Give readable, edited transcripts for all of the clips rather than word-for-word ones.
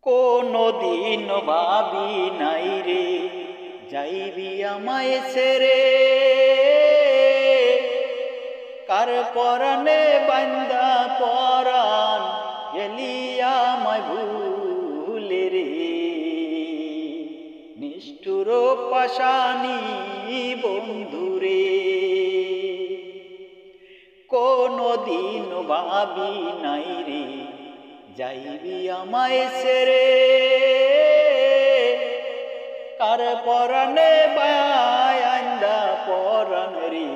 কোনদিন ভাবি নাই রে যাইবি আমায় ছেড়ে, কার পরাণে বান্দা পরাণ গেলি আমায় ভুলে রে। নিষ্ঠুর পাষাণী বন্ধুরে, কোনদিন ভাবি নাই রে যাইবি আমায় ছেড়ে, কার পরাণে বান্দা পরাণ রে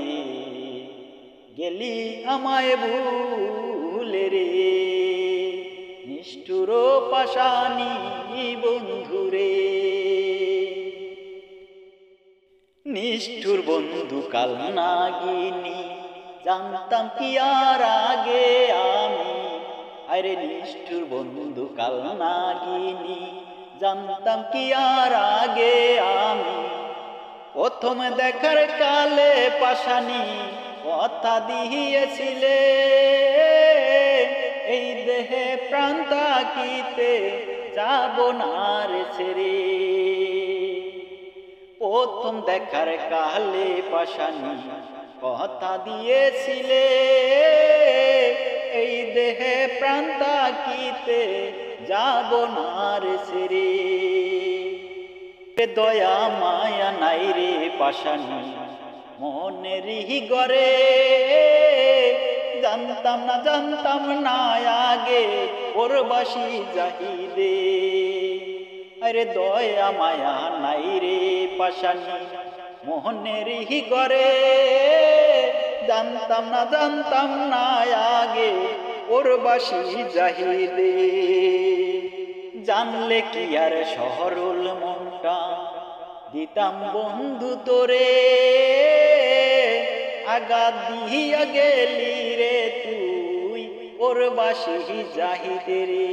গেলি আমায় ভুলে রে। নিষ্ঠুর পাষাণী বন্ধুরে, নিষ্ঠুর বন্ধু কাল নাগিনী জানতাম কি আর আগে আমি। আরে নিষ্ঠুর বন্ধু কাল নাগিনী জানতাম কি আর আগে আমি। প্রথম দেখার কালে পাষাণী কথা দিয়েছিলে, এই দেহে প্রাণ থাকিতে যাব না রে ছেড়ে। প্রথম দেখার কালে পাষাণী কথা দিয়েছিলে, এই দেহে প্রাণ থাকিতে যাব না রে ছেড়ে। দয়া মায়া নাই রে পাষাণী মনের গড়ে, জানতাম না আগে ওর বাসি যাহিদে। আরে দয়া মায়া নাই রে পাষাণী মোহনের গড়ে, জানতাম না আগে ওর বাসি যাহিদে। জানলে কি আর সরল মনটা দিতাম বন্ধু তোরে, আঘাত দিয়া গেলি রে তুই ওর বাসি যাহিদে রে।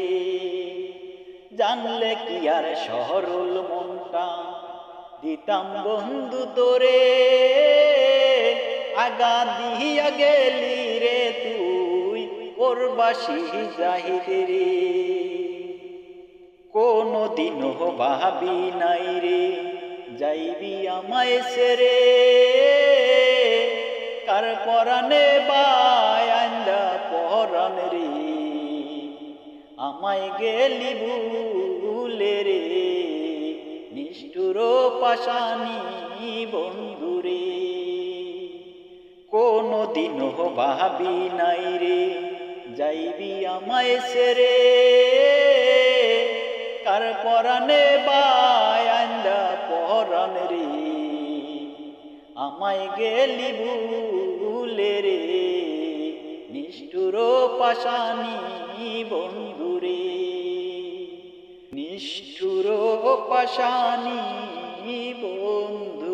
জানলে কি আর সরল মনটা দিতাম বন্ধু তোরে, আঘাত দিয়া গেলি রে তুই ওর বাসি যাহিদে রে। কোনদিনও ভাবি নাই রে যাইবি আমায় ছেড়ে, কার পরাণে বান্দা পরাণ রে আমায় গেলি ভুলে রে। নিষ্ঠুর পাষাণী বন্ধুরে, কোনদিনও ভাবি নাই রে যাইবি আমায় ছেড়ে, কার পরাণে বান্দা পরাণ রে আমায় গেলি ভুলে রে। নিষ্ঠুর পাষাণী বন্ধুরে, নিষ্ঠুর পাষাণী বন্ধু।